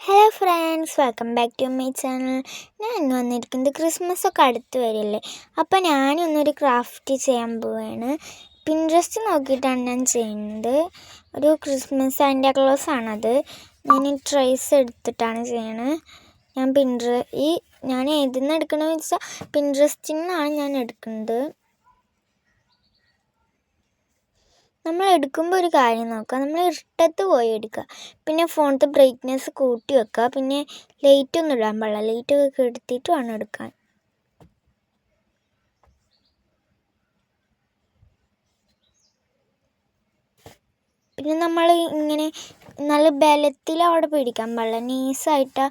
Hello friends, welcome back to my channel. ഞാൻ ഇന്ന് വന്നിരിക്കുന്നത് ക്രിസ്മസ് ഒക്കെ അടുത്ത് വരില്ലേ, അപ്പോൾ ഞാനൊന്നൊരു ക്രാഫ്റ്റ് ചെയ്യാൻ പോവുകയാണ്. പിൻട്രസ്റ്റ് നോക്കിയിട്ടാണ് ഞാൻ ചെയ്യുന്നത്. ഒരു ക്രിസ്മസ് സാന്റാ ക്ലോസ് ആണത്. ഞാൻ ട്രേസ് എടുത്തിട്ടാണ് ചെയ്യണത്. ഞാൻ ഏതിൽ നിന്ന് എടുക്കണമെന്ന് വെച്ചാൽ പിൻട്രസ്റ്റിൽ നിന്നാണ് ഞാൻ എടുക്കുന്നത്. നമ്മൾ എടുക്കുമ്പോൾ ഒരു കാര്യം നോക്കുക, നമ്മൾ ഇഷ്ടത്ത് പോയി എടുക്കുക. പിന്നെ ഫോണിലത്തെ ബ്രൈറ്റ്നെസ് കൂട്ടി വെക്കുക. പിന്നെ ലൈറ്റൊന്നും ഇടാൻ പാടില്ല, ലൈറ്റൊക്കെ കെടുത്തിട്ട് വേണം എടുക്കാൻ. പിന്നെ നമ്മൾ ഇങ്ങനെ നല്ല ബലത്തിൽ അവിടെ പിടിക്കാൻ പാടില്ല, നൈസായിട്ട്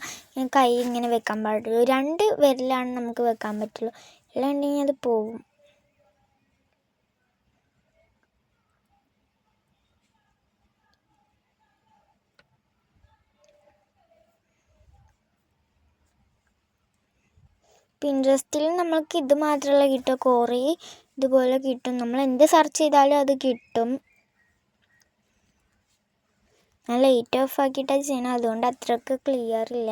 കൈ ഇങ്ങനെ വെക്കാൻ പാടുള്ളൂ. 2 വിരലാണ് നമുക്ക് വെക്കാൻ പറ്റുള്ളൂ, അല്ലാണ്ടെങ്കിൽ അത് പോകും. പിൻട്രസ്റ്റിൽ നമ്മൾക്ക് ഇത് മാത്രമല്ല കിട്ടുക, കുറേ ഇതുപോലെ കിട്ടും. നമ്മൾ എന്ത് സെർച്ച് ചെയ്താലും അത് കിട്ടും. ഞാൻ ലൈറ്റ് ഓഫ് ആക്കിയിട്ടാണ് ചെയ്യണം, അതുകൊണ്ട് അത്രയ്ക്ക് ക്ലിയർ ഇല്ല.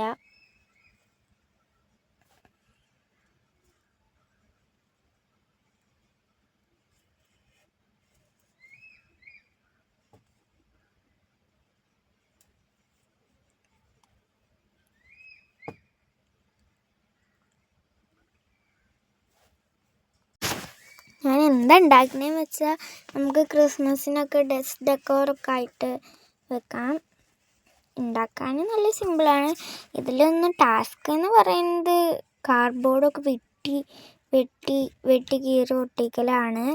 ഞാൻ എന്താ ഉണ്ടാക്കണേന്ന് വെച്ചാൽ നമുക്ക് ക്രിസ്മസിനൊക്കെ ഡെക്കോറൊക്കെ ആയിട്ട് വെക്കാം. ഉണ്ടാക്കാൻ നല്ല സിമ്പിളാണ്. ഇതിലൊന്നും ടാസ്ക് എന്ന് പറയുന്നത് കാർഡ്ബോർഡൊക്കെ വെട്ടി കീറി ഒട്ടിക്കലാണ്.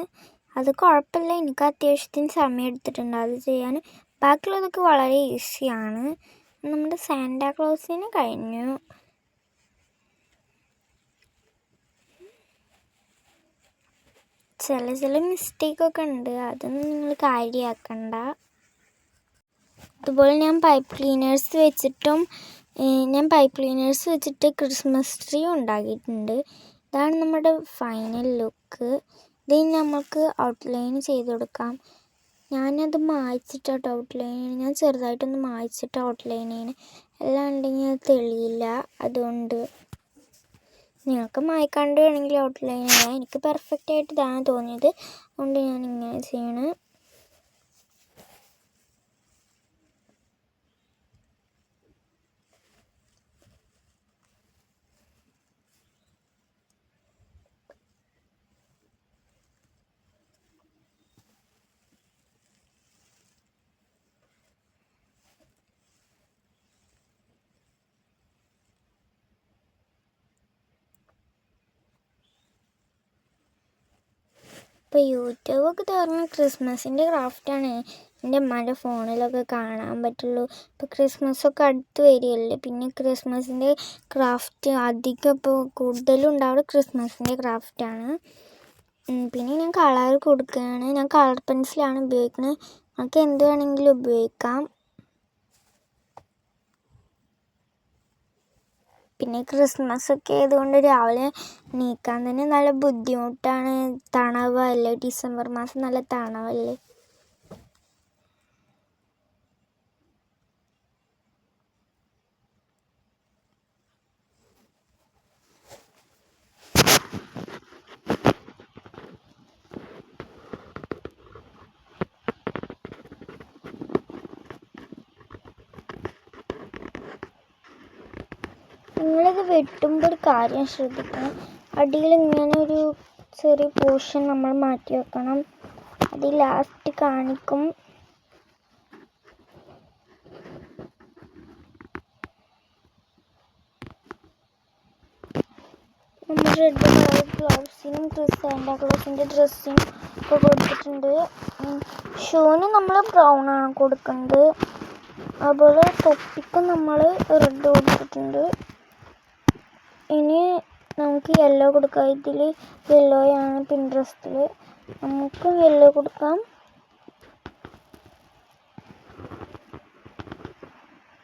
അത് കുഴപ്പമില്ല, എനിക്ക് അത്യാവശ്യത്തിന് സമയം എടുത്തിട്ടുണ്ട് അത് ചെയ്യാൻ. ബാക്കിയുള്ളതൊക്കെ വളരെ ഈസിയാണ്. നമ്മുടെ സാന്റാ ക്ലോസിന് കഴിഞ്ഞു. ചില മിസ്റ്റേക്കൊക്കെ ഉണ്ട്, അതൊന്നും നിങ്ങൾ കാര്യമാക്കണ്ട. അതുപോലെ ഞാൻ പൈപ്പ് ക്ലീനേഴ്സ് വെച്ചിട്ട് ക്രിസ്മസ് ട്രീ ഉണ്ടാക്കിയിട്ടുണ്ട്. ഇതാണ് നമ്മുടെ ഫൈനൽ ലുക്ക്. ഇത് നമുക്ക് ഔട്ട്ലൈൻ ചെയ്ത് കൊടുക്കാം. ഞാനത് മായ്ച്ചിട്ടാണ് ഞാൻ ചെറുതായിട്ടൊന്ന് മായ്ച്ചിട്ട് ഔട്ട്ലൈൻ ചെയ്യണം, അല്ലാണ്ടെങ്കിൽ അത് തെളിയില്ല. അതുകൊണ്ട് നിങ്ങൾക്ക് മായ്ക്കാണ്ട് വേണമെങ്കിൽ ഔട്ട്ലൈൻ ചെയ്യാം. എനിക്ക് പെർഫെക്റ്റ് ആയിട്ട് ഇതാണ് തോന്നിയത്, അതുകൊണ്ട് ഞാൻ ഇങ്ങനെ ചെയ്യണം. ഇപ്പോൾ യൂട്യൂബൊക്കെ തുറന്ന് ക്രിസ്മസിൻ്റെ ക്രാഫ്റ്റാണ് എൻ്റെ അമ്മേൻ്റെ ഫോണിലൊക്കെ കാണാൻ പറ്റുള്ളൂ. ഇപ്പോൾ ക്രിസ്മസൊക്കെ അടുത്ത് വരികയല്ലേ, പിന്നെ ക്രിസ്മസിൻ്റെ ക്രാഫ്റ്റ് അധികം ഇപ്പോൾ കൂടുതലും ഉണ്ടാവുക ക്രിസ്മസിൻ്റെ ക്രാഫ്റ്റാണ്. പിന്നെ ഞാൻ കളർ കൊടുക്കുകയാണ്. ഞാൻ കളർ പെൻസിലാണ് ഉപയോഗിക്കുന്നത്, നമുക്ക് എന്ത് വേണമെങ്കിലും ഉപയോഗിക്കാം. പിന്നെ ക്രിസ്മസൊക്കെ ആയതുകൊണ്ട് രാവിലെ എണീക്കാൻ തന്നെ നല്ല ബുദ്ധിമുട്ടാണ്. തണവല്ലേ, ഡിസംബർ മാസം നല്ല തണവല്ലേ. നിങ്ങളിത് വെട്ടുമ്പോൾ ഒരു കാര്യം ശ്രദ്ധിക്കണം, അടിയിൽ ഇങ്ങനെ ഒരു ചെറിയ പോർഷൻ നമ്മൾ മാറ്റി വെക്കണം, അത് ലാസ്റ്റ് കാണിക്കും. നമ്മൾ റെഡ് കളർ ഗ്ലൗസിനും സാന്റാ ക്ലോസിൻ്റെ ഡ്രസ്സിനും ഒക്കെ കൊടുത്തിട്ടുണ്ട്. ഷൂവിന് നമ്മൾ ബ്രൗൺ ആണ് കൊടുക്കുന്നത്. അതുപോലെ തൊപ്പിക്കും നമ്മൾ റെഡ് കൊടുത്തിട്ടുണ്ട്. ഇനി നമുക്ക് യെല്ലോ കൊടുക്കാം. ഇതിൽ യെല്ലോയാണ് പിൻട്രസ്റ്റിൽ, നമുക്ക് യെല്ലോ കൊടുക്കാം.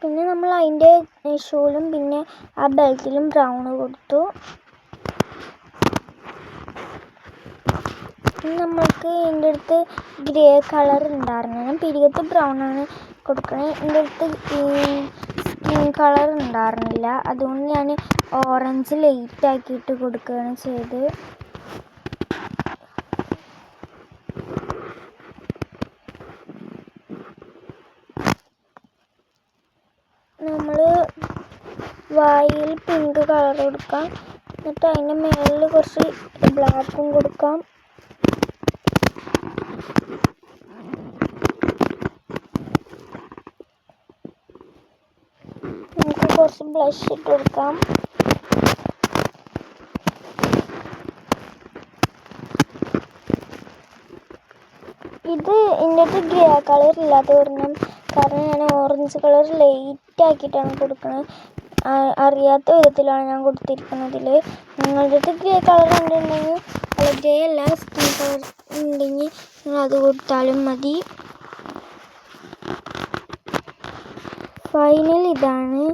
പിന്നെ നമ്മൾ അതിൻ്റെ ഷൂലും പിന്നെ ആ ബെൽറ്റിലും ബ്രൗൺ കൊടുത്തു. നമ്മൾക്ക് എൻ്റെ അടുത്ത് ഗ്രേ കളർ ഉണ്ടായിരുന്നു, ഞാൻ പിരികത്ത് ബ്രൗൺ ആണ് കൊടുക്കണേ. എൻ്റെ അടുത്ത് സ്കിൻ കളർ ഉണ്ടായിരുന്നില്ല, അതുകൊണ്ട് ഞാൻ ഓറഞ്ച് ലൈറ്റ് ആക്കിയിട്ട് കൊടുക്കുകയാണ് ചെയ്തത്. നമ്മൾ വായിൽ പിങ്ക് കളർ കൊടുക്കാം, എന്നിട്ട് അതിൻ്റെ മേളിൽ കുറച്ച് ബ്ലാക്കും കൊടുക്കാം. നമുക്ക് കുറച്ച് ബ്ലഷ് ഇട്ട് കൊടുക്കാം. ഇത് എൻ്റെ അടുത്ത് ഗ്രേ കളർ ഇല്ലാത്ത ഒരെണ്ണം, കാരണം ഞാൻ ഓറഞ്ച് കളർ ലൈറ്റ് ആക്കിയിട്ടാണ് കൊടുക്കുന്നത്. അറിയാത്ത വിധത്തിലാണ് ഞാൻ കൊടുത്തിരിക്കുന്നതിൽ. നിങ്ങളുടെ അടുത്ത് ഗ്രേ കളർ ഉണ്ടെങ്കിൽ, അല്ല ഗ്രേ അല്ല സ്കിൻ കളർ ഉണ്ടെങ്കിൽ നിങ്ങൾ അത് കൊടുത്താലും മതി. ഫൈനൽ ഇതാണ്.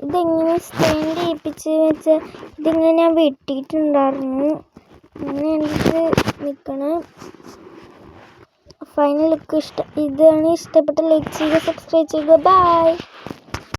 ഇതെങ്ങനെ സ്റ്റാൻഡ് ചെയ്യിപ്പിച്ച് വെച്ചാൽ ഇതിങ്ങനെ ഞാൻ വെട്ടിയിട്ടുണ്ടായിരുന്നു, അങ്ങനെ എനിക്ക് നിൽക്കണം. ഫൈനൽ ലുക്ക് ഇതാണ്. ഇഷ്ടപ്പെട്ട ലൈക്ക് ചെയ്യുക, സബ്സ്ക്രൈബ് ചെയ്യുക. ബൈ.